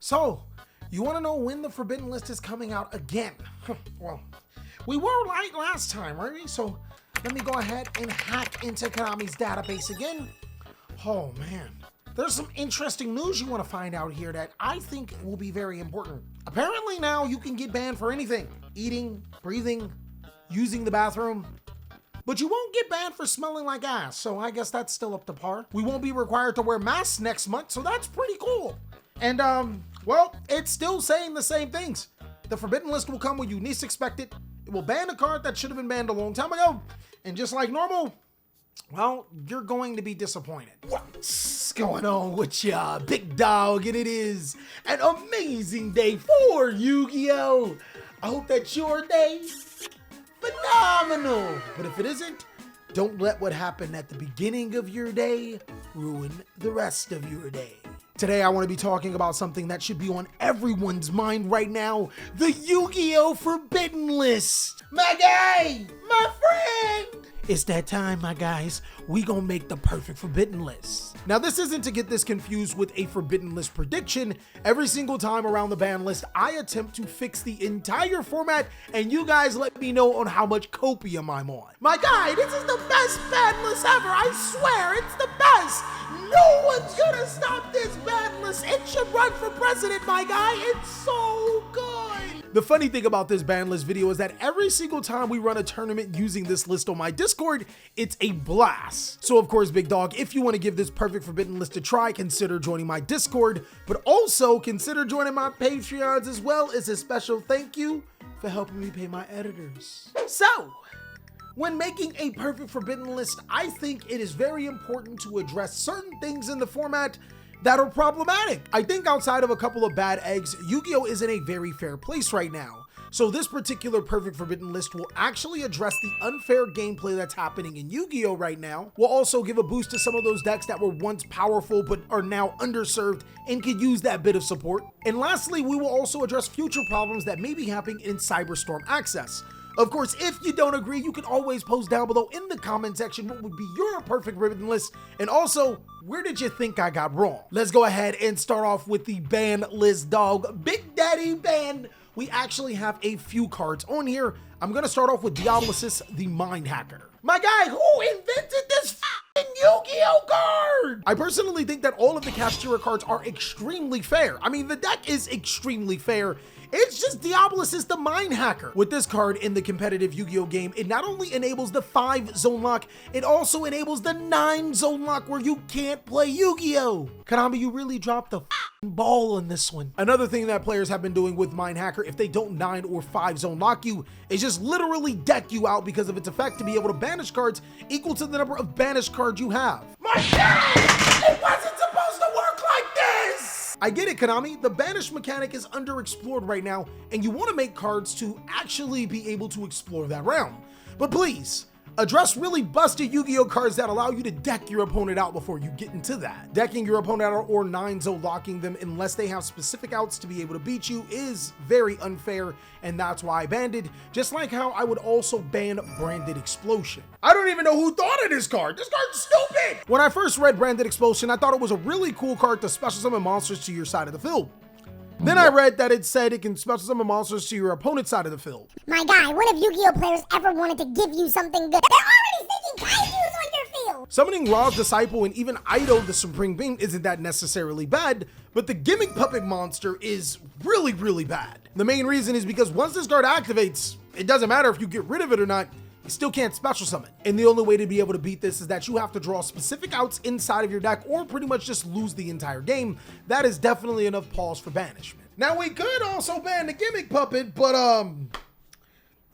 So, you want to know when the Forbidden List is coming out again? Well, we were right last time, right? So, let me go ahead and hack into Konami's database again. Oh man, there's some interesting news you want to find out here that I think will be very important. Apparently now you can get banned for anything. Eating, breathing, using the bathroom. But you won't get banned for smelling like ass, so I guess that's still up to par. We won't be required to wear masks next month, so that's pretty cool. And well, it's still saying the same things. The Forbidden List will come when you least expect it. It will ban a card that should have been banned a long time ago. And just like normal, well, you're going to be disappointed. What's going on with ya, big dog? And it is an amazing day for Yu-Gi-Oh! I hope that your day phenomenal. But if it isn't, don't let what happened at the beginning of your day ruin the rest of your day. Today, I want to be talking about something that should be on everyone's mind right now, the Yu-Gi-Oh! Forbidden List. My guy, my friend. It's that time, my guys. We gonna make the perfect Forbidden List. Now, this isn't to get this confused with a Forbidden List prediction. Every single time around the ban list, I attempt to fix the entire format, and you guys let me know on how much copium I'm on. My guy, this is the best ban list ever. I swear, it's the best. No one's gonna stop this ban list. It should run for president, my guy. It's so good. The funny thing about this ban list video is that every single time we run a tournament using this list on my Discord, it's a blast. So of course, big dog, if you want to give this perfect Forbidden List a try, consider joining my Discord, but also consider joining my Patreons as well as a special thank you for helping me pay my editors. So, when making a perfect Forbidden List, I think it is very important to address certain things in the format that are problematic. I think outside of a couple of bad eggs, Yu-Gi-Oh! Is in a very fair place right now. So this particular perfect Forbidden List will actually address the unfair gameplay that's happening in Yu-Gi-Oh! Right now. We'll also give a boost to some of those decks that were once powerful but are now underserved and could use that bit of support. And lastly, we will also address future problems that may be happening in Cyberstorm Access. Of course, if you don't agree, you can always post down below in the comment section what would be your perfect Forbidden List, and also, where did you think I got wrong? Let's go ahead and start off with the ban list, dog. Big Daddy Ban. We actually have a few cards on here. I'm gonna start off with Diablosis, the Mind Hacker. My guy, who invented this f***ing Yu-Gi-Oh card? I personally think that all of the Castira cards are extremely fair. I mean, the deck is extremely fair. It's just Diablosis the Mind Hacker. With this card in the competitive Yu-Gi-Oh game, it not only enables the 5 zone lock, it also enables the 9 zone lock where you can't play Yu-Gi-Oh! Konami, you really dropped the ball on this one. Another thing that players have been doing with Mind Hacker, if they don't 9 or 5 zone lock you, is just literally deck you out because of its effect to be able to banish cards equal to the number of banished cards you have. My God! It wasn't supposed to work like this! I get it, Konami. The banish mechanic is underexplored right now, and you want to make cards to actually be able to explore that realm. But please, address really busted Yu-Gi-Oh cards that allow you to deck your opponent out before you get into that. Decking your opponent out or 9-0 locking them unless they have specific outs to be able to beat you is very unfair, and that's why I banned it, just like how I would also ban Branded Explosion. I don't even know who thought of this card. This card's stupid! When I first read Branded Explosion, I thought it was a really cool card to special summon monsters to your side of the field. Then I read that it said it can special summon monsters to your opponent's side of the field. My guy, when have Yu-Gi-Oh players ever wanted to give you something good? They're already thinking kaijus on your field! Summoning Ra's Disciple and even Ido the Supreme Being isn't that necessarily bad, but the Gimmick Puppet monster is really, really bad. The main reason is because once this card activates, it doesn't matter if you get rid of it or not, you still can't special summon. And the only way to be able to beat this is that you have to draw specific outs inside of your deck or pretty much just lose the entire game. That is definitely enough pause for banishment. Now we could also ban the Gimmick Puppet, but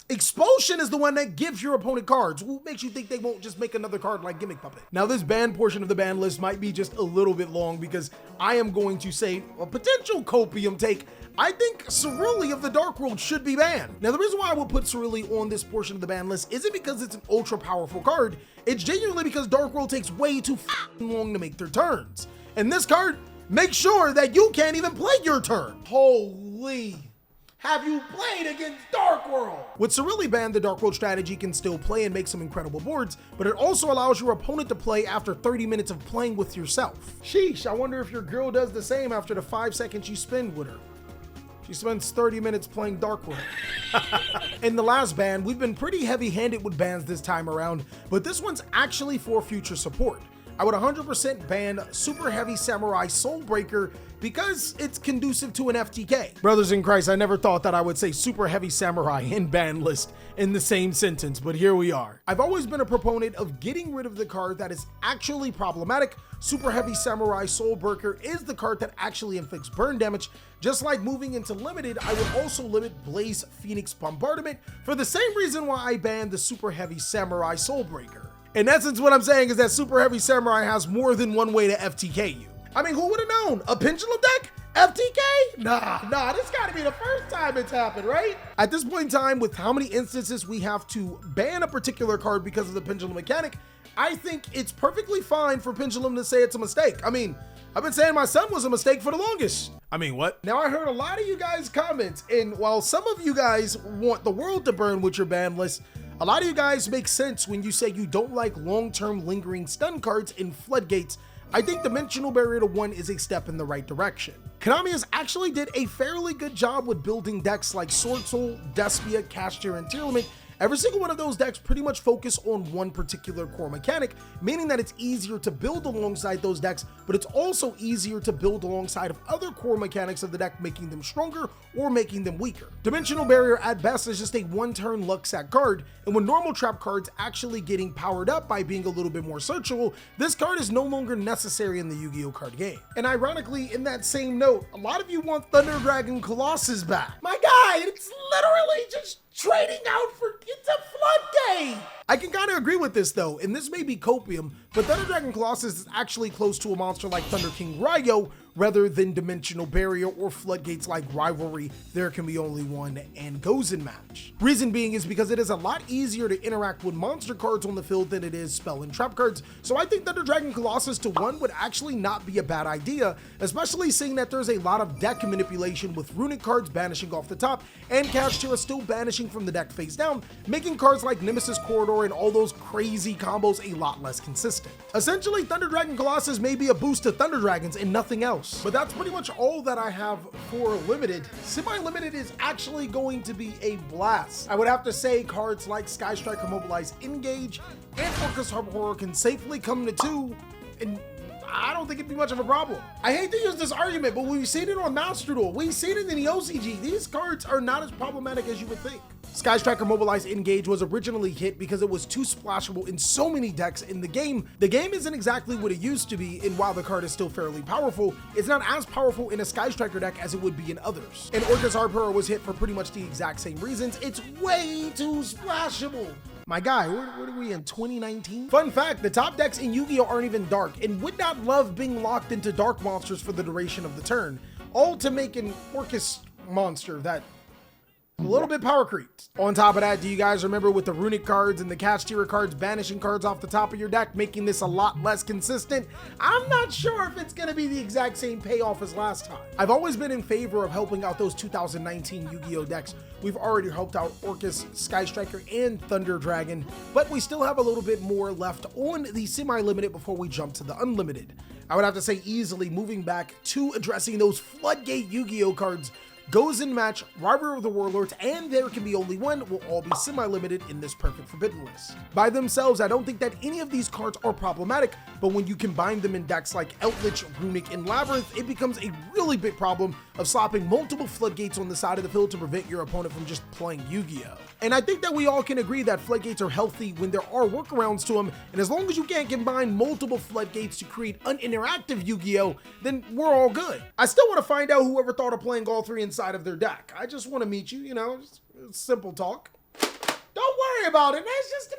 Expulsion is the one that gives your opponent cards. What makes you think they won't just make another card like Gimmick Puppet? Now this ban portion of the ban list might be just a little bit long because I am going to say a potential copium take. I think Cerulean of the Dark World should be banned. Now the reason why I would put Cerulean on this portion of the ban list isn't because it's an ultra powerful card. It's genuinely because Dark World takes way too long to make their turns. And this card makes sure that you can't even play your turn. Holy Have you played against Dark World? With Cerulean banned, the Dark World strategy can still play and make some incredible boards, but it also allows your opponent to play after 30 minutes of playing with yourself. Sheesh, I wonder if your girl does the same after the 5 seconds you spend with her. She spends 30 minutes playing Dark World. In the last ban, we've been pretty heavy-handed with bans this time around, but this one's actually for future support. I would 100% ban Super Heavy Samurai Soulbreaker because it's conducive to an FTK. Brothers in Christ, I never thought that I would say Super Heavy Samurai and ban list in the same sentence, but here we are. I've always been a proponent of getting rid of the card that is actually problematic. Super Heavy Samurai Soulbreaker is the card that actually inflicts burn damage. Just like moving into limited, I would also limit Blaze Phoenix Bombardment for the same reason why I banned the Super Heavy Samurai Soulbreaker. In essence, what I'm saying is that Super Heavy Samurai has more than one way to FTK you. I mean, who would have known? A Pendulum deck? FTK? Nah, this gotta be the first time it's happened, right? At this point in time, with how many instances we have to ban a particular card because of the Pendulum mechanic, I think it's perfectly fine for Pendulum to say it's a mistake. I mean, I've been saying my son was a mistake for the longest. I mean, what? Now, I heard a lot of you guys' comments, and while some of you guys want the world to burn with your ban list, a lot of you guys make sense when you say you don't like long-term lingering stun cards in floodgates. I think Dimensional Barrier to 1 is a step in the right direction. Konami has actually did a fairly good job with building decks like Sword Soul, Despia, Castor, and Tearlament. Every single one of those decks pretty much focus on one particular core mechanic, meaning that it's easier to build alongside those decks, but it's also easier to build alongside of other core mechanics of the deck, making them stronger or making them weaker. Dimensional Barrier at best is just a one-turn luck sack card, and when normal trap cards actually getting powered up by being a little bit more searchable, this card is no longer necessary in the Yu-Gi-Oh card game. And ironically, in that same note, a lot of you want Thunder Dragon Colossus back. My guy, it's literally just trading out for, it's a floodgate. I can kind of agree with this though, and this may be copium, but Thunder Dragon Colossus is actually close to a monster like Thunder King Ryo rather than Dimensional Barrier or floodgates like Rivalry, There Can Be Only One, and Gozen Match. Reason being is because it is a lot easier to interact with monster cards on the field than it is spell and trap cards, so I think Thunder Dragon Colossus to 1 would actually not be a bad idea, especially seeing that there's a lot of deck manipulation with runic cards banishing off the top and Kashtira still banishing from the deck face down, making cards like Nemesis Corridor and all those crazy combos a lot less consistent. Essentially, Thunder Dragon Colossus may be a boost to Thunder Dragons and nothing else. But that's pretty much all that I have for limited. Semi-limited is actually going to be a blast. I would have to say cards like Sky Striker Mobilize Engage and Orcus Harbor Horror can safely come to 2, and I don't think it'd be much of a problem. I hate to use this argument, but we've seen it on Master Duel. We've seen it in the OCG. These cards are not as problematic as you would think. Sky Striker Mobilize Engage was originally hit because it was too splashable in so many decks in the game. The game isn't exactly what it used to be, and while the card is still fairly powerful, it's not as powerful in a Sky Striker deck as it would be in others. And Orcus Harbor was hit for pretty much the exact same reasons. It's way too splashable. My guy, what are we in, 2019? Fun fact, the top decks in Yu-Gi-Oh aren't even dark and would not love being locked into dark monsters for the duration of the turn, all to make an Orcus monster that a little bit power creeped. On top of that, do you guys remember with the runic cards and the Kashtira cards banishing cards off the top of your deck, making this a lot less consistent? I'm not sure if it's gonna be the exact same payoff as last time. I've always been in favor of helping out those 2019 Yu-Gi-Oh decks. We've already helped out Orcus, Sky Striker, and Thunder Dragon, but we still have a little bit more left on the semi-limited before we jump to the unlimited. I would have to say easily moving back to addressing those floodgate Yu-Gi-Oh cards. Gozen Match, Rivalry of the Warlords, and There Can Be Only One will all be semi-limited in this Perfect Forbidden list. By themselves, I don't think that any of these cards are problematic, but when you combine them in decks like Eldritch, Runic, and Labyrinth, it becomes a really big problem of slapping multiple floodgates on the side of the field to prevent your opponent from just playing Yu-Gi-Oh! And I think that we all can agree that floodgates are healthy when there are workarounds to them, and as long as you can't combine multiple floodgates to create uninteractive Yu-Gi-Oh!, then we're all good. I still want to find out whoever thought of playing all 3 inside of their deck. I just want to meet you, you know, simple talk. Don't worry about it, it's just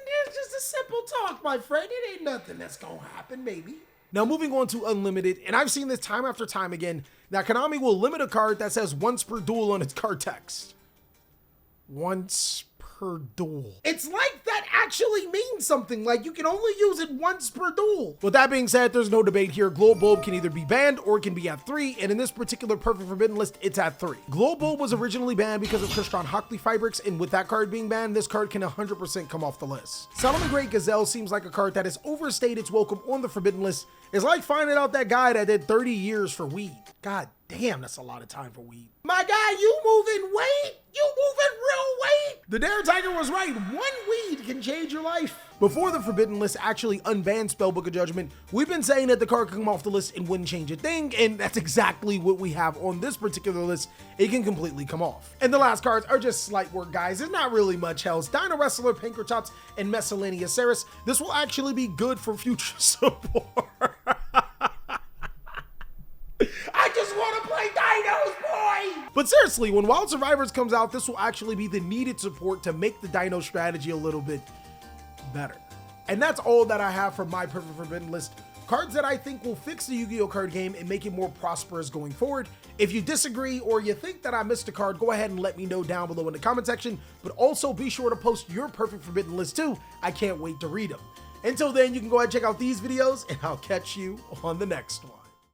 a simple talk, my friend. It ain't nothing that's gonna happen, maybe. Now moving on to Unlimited, and I've seen this time after time again, that Konami will limit a card that says once per duel on its card text. Once per duel. It's like that that actually means something. Like, you can only use it once per duel. With that being said, there's no debate here. Glow Bulb can either be banned or it can be at 3, and in this particular Perfect Forbidden list, it's at 3. Glow Bulb was originally banned because of Christian Hockley Fabrics, and with that card being banned, this card can 100% come off the list. Solomon Great Gazelle seems like a card that has overstayed its welcome on the Forbidden list. It's like finding out that guy that did 30 years for weed. God damn, that's a lot of time for weed. My guy, you moving weight? You moving real weight? The Dare Tiger was right. One weed can change your life. Before the Forbidden list actually unbanned Spellbook of Judgment, we've been saying that the card could come off the list and wouldn't change a thing, and that's exactly what we have on this particular list. It can completely come off. And the last cards are just slight work, guys. There's not really much else. Dino Wrestler, Pinkertops, and Miscellaneous Ceres. This will actually be good for future support. I just want to play Dinos, boy! But seriously, when Wild Survivors comes out, this will actually be the needed support to make the Dino strategy a little bit better. And that's all that I have for my Perfect Forbidden list. Cards that I think will fix the Yu-Gi-Oh card game and make it more prosperous going forward. If you disagree or you think that I missed a card, go ahead and let me know down below in the comment section. But also be sure to post your Perfect Forbidden list too. I can't wait to read them. Until then, you can go ahead and check out these videos, and I'll catch you on the next one.